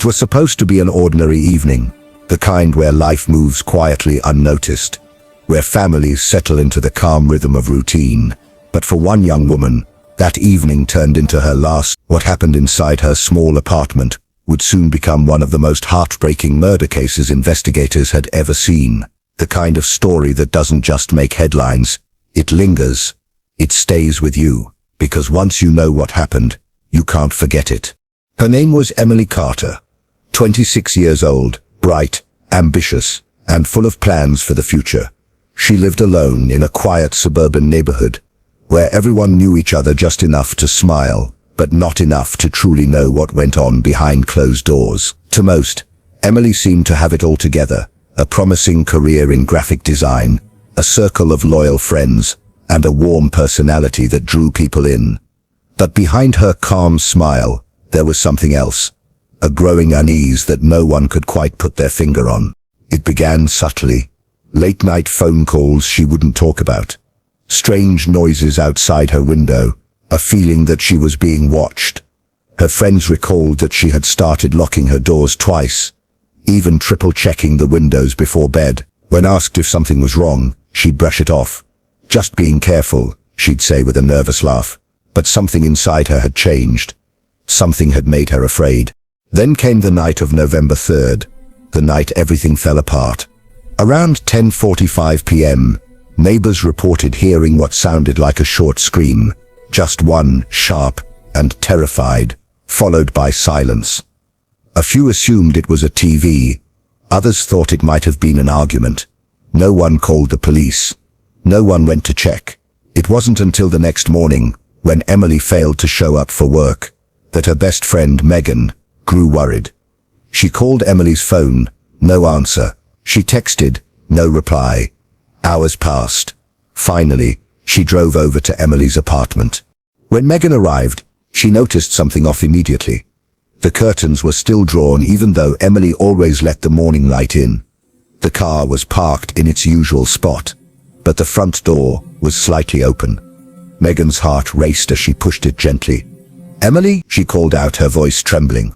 was supposed to be an ordinary evening, the kind where life moves quietly unnoticed, where families settle into the calm rhythm of routine. But for one young woman, that evening turned into her last. What happened inside her small apartment would soon become one of the most heartbreaking murder cases investigators had ever seen. The kind of story that doesn't just make headlines, it lingers. It stays with you, because once you know what happened, you can't forget it. Her name was Emily Carter, 26 years old, bright, ambitious, and full of plans for the future. She lived alone in a quiet suburban neighborhood, where everyone knew each other just enough to smile, but not enough to truly know what went on behind closed doors. To most, Emily seemed to have it all together: a promising career in graphic design, a circle of loyal friends, and a warm personality that drew people in. But behind her calm smile, there was something else, a growing unease that no one could quite put their finger on. It began subtly. Late-night phone calls she wouldn't talk about, strange noises outside her window, a feeling that she was being watched. Her friends recalled that she had started locking her doors twice, even triple-checking the windows before bed. When asked if something was wrong, she'd brush it off. "Just being careful," she'd say with a nervous laugh. But something inside her had changed. Something had made her afraid. Then came the night of November 3rd, the night everything fell apart. Around 10:45 p.m., neighbors reported hearing what sounded like a short scream, just one, sharp and terrified, followed by silence. A few assumed it was a TV, others thought it might have been an argument. No one called the police. No one went to check. It wasn't until the next morning, when Emily failed to show up for work, that her best friend Megan grew worried. She called Emily's phone, no answer. She texted, no reply. Hours passed. Finally, she drove over to Emily's apartment. When Megan arrived, she noticed something off immediately. The curtains were still drawn even though Emily always let the morning light in. The car was parked in its usual spot, but the front door was slightly open. Megan's heart raced as she pushed it gently. "Emily?" she called out, her voice trembling.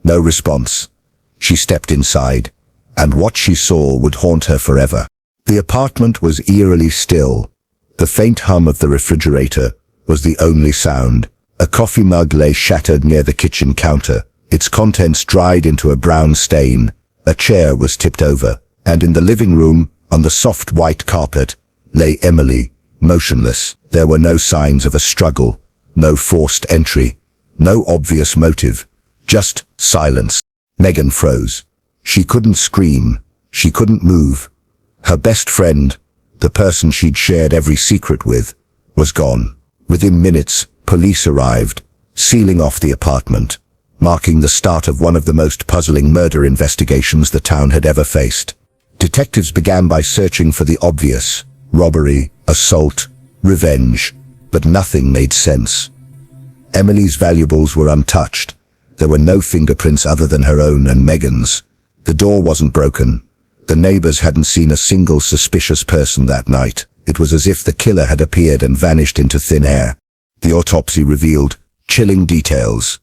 No response. She stepped inside, and what she saw would haunt her forever. The apartment was eerily still. The faint hum of the refrigerator was the only sound. A coffee mug lay shattered near the kitchen counter, its contents dried into a brown stain. A chair was tipped over, and in the living room, on the soft white carpet, lay Emily, motionless. There were no signs of a struggle, no forced entry, no obvious motive, just silence. Megan froze. She couldn't scream. She couldn't move. Her best friend, the person she'd shared every secret with, was gone. Within minutes, police arrived, sealing off the apartment, marking the start of one of the most puzzling murder investigations the town had ever faced. Detectives began by searching for the obvious: robbery, assault, revenge, but nothing made sense. Emily's valuables were untouched. There were no fingerprints other than her own and Megan's. The door wasn't broken. The neighbors hadn't seen a single suspicious person that night. It was as if the killer had appeared and vanished into thin air. The autopsy revealed chilling details.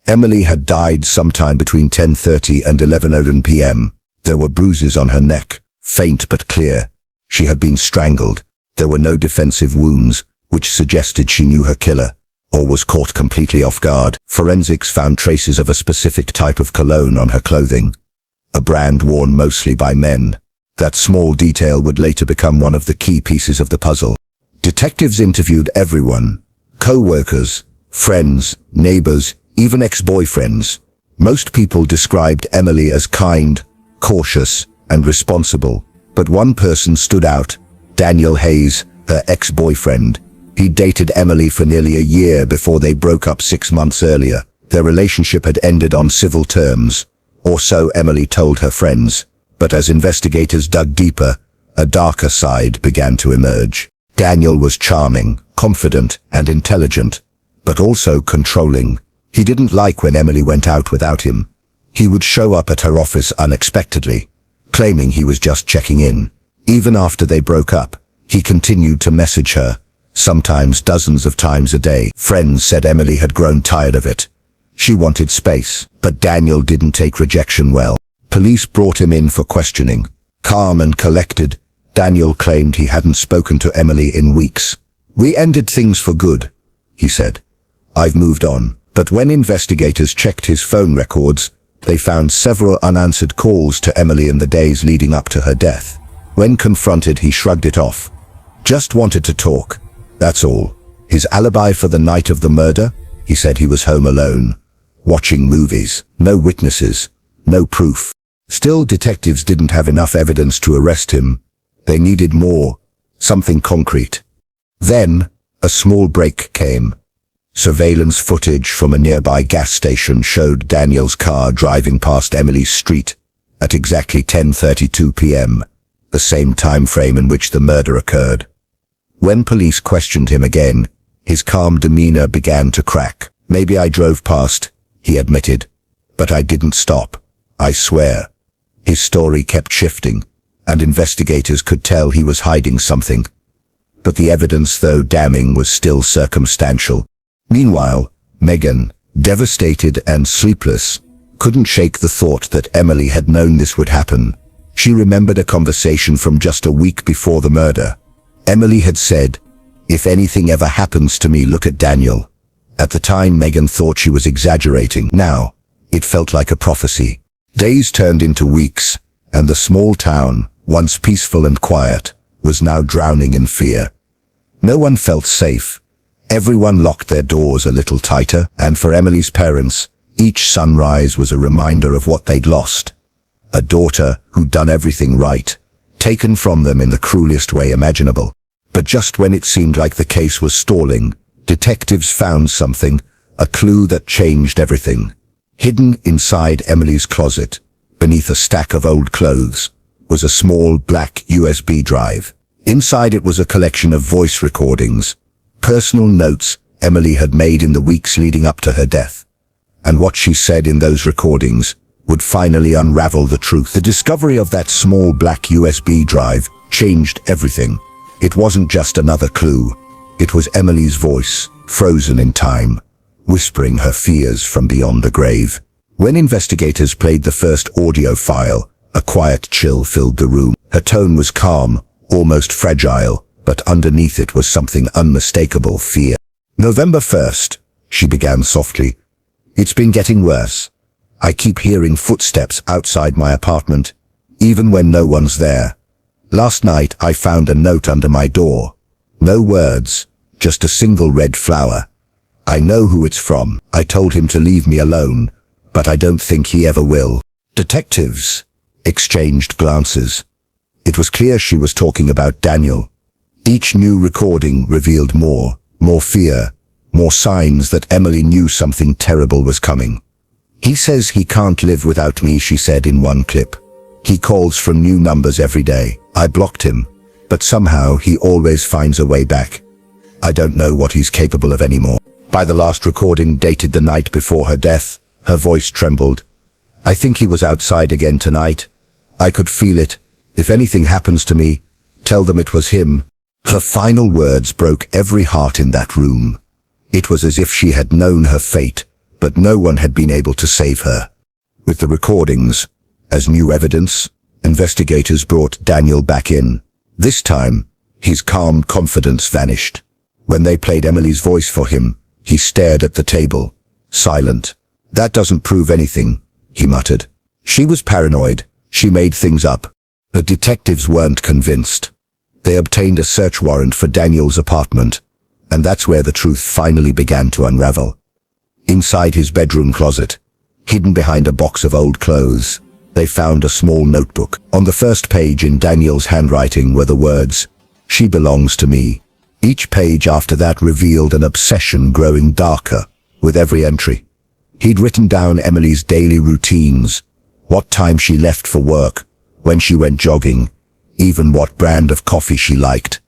Emily had died sometime between 10:30 and 11:00 p.m. There were bruises on her neck, faint but clear. She had been strangled. There were no defensive wounds, which suggested she knew her killer, or was caught completely off guard. Forensics found traces of a specific type of cologne on her clothing, a brand worn mostly by men. That small detail would later become one of the key pieces of the puzzle. Detectives interviewed everyone: co-workers, friends, neighbors, even ex-boyfriends. Most people described Emily as kind, cautious, and responsible, but one person stood out: Daniel Hayes, her ex-boyfriend. He dated Emily for nearly a year before they broke up 6 months earlier. Their relationship had ended on civil terms, or so Emily told her friends. But as investigators dug deeper, a darker side began to emerge. Daniel was charming, confident, and intelligent, but also controlling. He didn't like when Emily went out without him. He would show up at her office unexpectedly, claiming he was just checking in. Even after they broke up, he continued to message her, sometimes dozens of times a day. Friends said Emily had grown tired of it. She wanted space, but Daniel didn't take rejection well. Police brought him in for questioning. Calm and collected, Daniel claimed he hadn't spoken to Emily in weeks. "We ended things for good," he said. "I've moved on." But when investigators checked his phone records, they found several unanswered calls to Emily in the days leading up to her death. When confronted, he shrugged it off. "Just wanted to talk, that's all." His alibi for the night of the murder? He said he was home alone, watching movies. No witnesses, no proof. Still, detectives didn't have enough evidence to arrest him. They needed more, something concrete. Then, a small break came. Surveillance footage from a nearby gas station showed Daniel's car driving past Emily's street at exactly 10:32 p.m., the same time frame in which the murder occurred. When police questioned him again, his calm demeanor began to crack. "Maybe I drove past," he admitted, "but I didn't stop. I swear." His story kept shifting, and investigators could tell he was hiding something. But the evidence, though damning, was still circumstantial. Meanwhile, Megan, devastated and sleepless, couldn't shake the thought that Emily had known this would happen. She remembered a conversation from just a week before the murder. Emily had said, "If anything ever happens to me, look at Daniel." At the time, Megan thought she was exaggerating. Now, it felt like a prophecy. Days turned into weeks, and the small town, once peaceful and quiet, was now drowning in fear. No one felt safe. Everyone locked their doors a little tighter, and for Emily's parents, each sunrise was a reminder of what they'd lost. A daughter who'd done everything right, taken from them in the cruelest way imaginable. But just when it seemed like the case was stalling, detectives found something, a clue that changed everything. Hidden inside Emily's closet, beneath a stack of old clothes, was a small black USB drive. Inside it was a collection of voice recordings, personal notes Emily had made in the weeks leading up to her death. And what she said in those recordings would finally unravel the truth. The discovery of that small black USB drive changed everything. It wasn't just another clue. It was Emily's voice, frozen in time, whispering her fears from beyond the grave. When investigators played the first audio file, a quiet chill filled the room. Her tone was calm, almost fragile, but underneath it was something unmistakable: fear. "November 1st, she began softly. "It's been getting worse. I keep hearing footsteps outside my apartment, even when no one's there. Last night I found a note under my door. No words, just a single red flower. I know who it's from. I told him to leave me alone, but I don't think he ever will." Detectives exchanged glances. It was clear she was talking about Daniel. Each new recording revealed more fear, more signs that Emily knew something terrible was coming. "He says he can't live without me," she said in one clip. "He calls from new numbers every day. I blocked him, but somehow he always finds a way back. I don't know what he's capable of anymore." By the last recording, dated the night before her death, her voice trembled. "I think he was outside again tonight. I could feel it. If anything happens to me, tell them it was him." Her final words broke every heart in that room. It was as if she had known her fate, but no one had been able to save her. With the recordings as new evidence, investigators brought Daniel back in. This time, his calm confidence vanished. When they played Emily's voice for him, he stared at the table, silent. "That doesn't prove anything," he muttered. "She was paranoid. She made things up." The detectives weren't convinced. They obtained a search warrant for Daniel's apartment, and that's where the truth finally began to unravel. Inside his bedroom closet, hidden behind a box of old clothes, they found a small notebook. On the first page, in Daniel's handwriting, were the words, "She belongs to me." Each page after that revealed an obsession growing darker with every entry. He'd written down Emily's daily routines, what time she left for work, when she went jogging, even what brand of coffee she liked.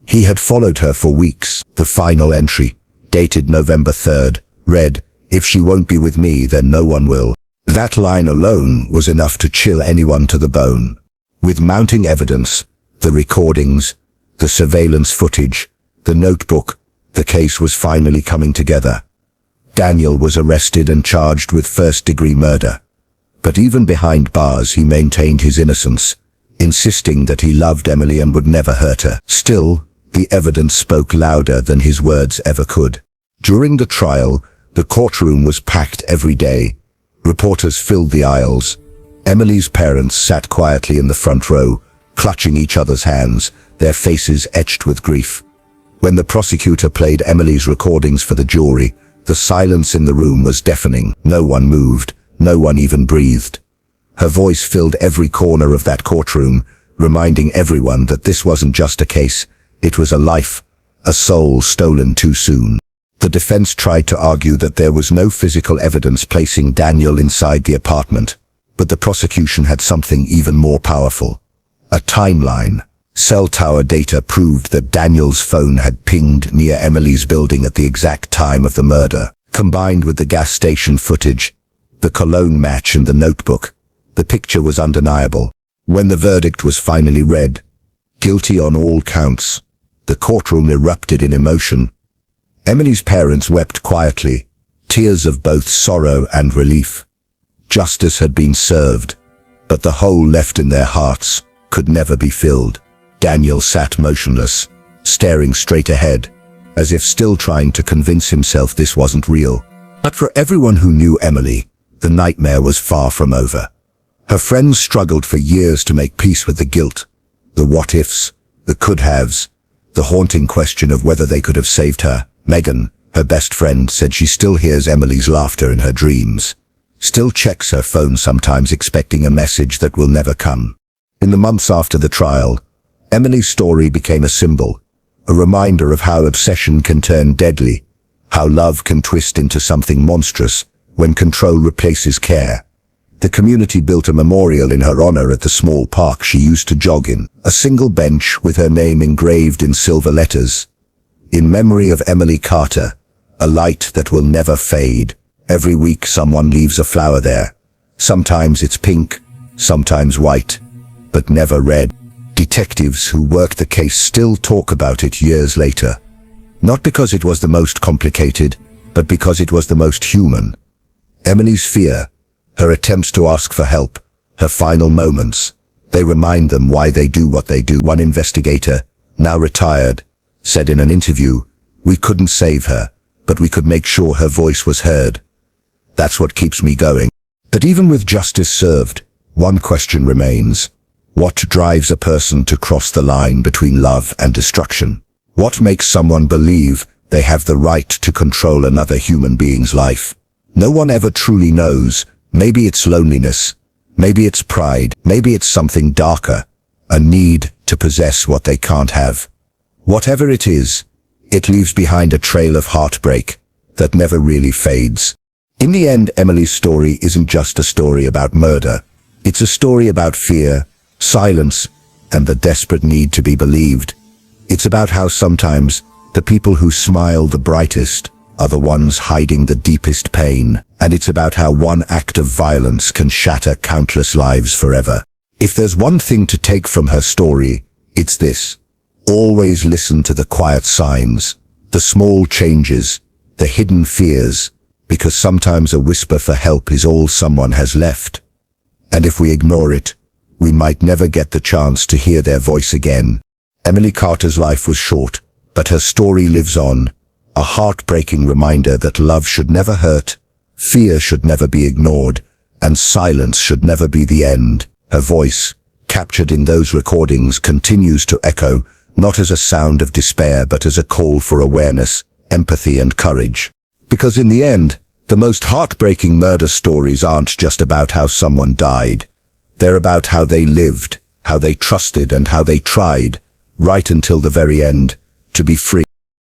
He had followed her for weeks. The final entry, dated November 3rd, read, "If she won't be with me, then no one will." That line alone was enough to chill anyone to the bone. With mounting evidence, the recordings, the surveillance footage, the notebook, the case was finally coming together. Daniel was arrested and charged with first-degree murder. But even behind bars he maintained his innocence, insisting that he loved Emily and would never hurt her. Still, the evidence spoke louder than his words ever could. During the trial, the courtroom was packed every day. Reporters filled the aisles. Emily's parents sat quietly in the front row, clutching each other's hands, their faces etched with grief. When the prosecutor played Emily's recordings for the jury, the silence in the room was deafening. No one moved, no one even breathed. Her voice filled every corner of that courtroom, reminding everyone that this wasn't just a case, it was a life, a soul stolen too soon. The defense tried to argue that there was no physical evidence placing Daniel inside the apartment, but the prosecution had something even more powerful. A timeline. Cell tower data proved that Daniel's phone had pinged near Emily's building at the exact time of the murder. Combined with the gas station footage, the cologne match and the notebook, the picture was undeniable. When the verdict was finally read, guilty on all counts, the courtroom erupted in emotion. Emily's parents wept quietly, tears of both sorrow and relief. Justice had been served, but the hole left in their hearts could never be filled. Daniel sat motionless, staring straight ahead, as if still trying to convince himself this wasn't real. But for everyone who knew Emily, the nightmare was far from over. Her friends struggled for years to make peace with the guilt, the what-ifs, the could-haves, the haunting question of whether they could have saved her. Megan, her best friend, said she still hears Emily's laughter in her dreams, still checks her phone sometimes expecting a message that will never come. In the months after the trial, Emily's story became a symbol, a reminder of how obsession can turn deadly, how love can twist into something monstrous when control replaces care. The community built a memorial in her honor at the small park she used to jog in, a single bench with her name engraved in silver letters. In memory of Emily Carter, a light that will never fade. Every week someone leaves a flower there. Sometimes it's pink, sometimes white, but never red. Detectives who worked the case still talk about it years later. Not because it was the most complicated, but because it was the most human. Emily's fear, her attempts to ask for help, her final moments, they remind them why they do what they do. One investigator, now retired, said in an interview, "We couldn't save her, but we could make sure her voice was heard. That's what keeps me going." But even with justice served, one question remains. What drives a person to cross the line between love and destruction? What makes someone believe they have the right to control another human being's life? No one ever truly knows. Maybe it's loneliness, maybe it's pride, maybe it's something darker, a need to possess what they can't have. Whatever it is, it leaves behind a trail of heartbreak that never really fades. In the end, Emily's story isn't just a story about murder. It's a story about fear, silence, and the desperate need to be believed. It's about how sometimes the people who smile the brightest are the ones hiding the deepest pain, and it's about how one act of violence can shatter countless lives forever. If there's one thing to take from her story, it's this. Always listen to the quiet signs, the small changes, the hidden fears, because sometimes a whisper for help is all someone has left. And if we ignore it, we might never get the chance to hear their voice again. Emily Carter's life was short, but her story lives on, a heartbreaking reminder that love should never hurt, fear should never be ignored, and silence should never be the end. Her voice, captured in those recordings, continues to echo, not as a sound of despair but as a call for awareness, empathy and courage. Because in the end, the most heartbreaking murder stories aren't just about how someone died. They're about how they lived, how they trusted and how they tried, right until the very end, to be free.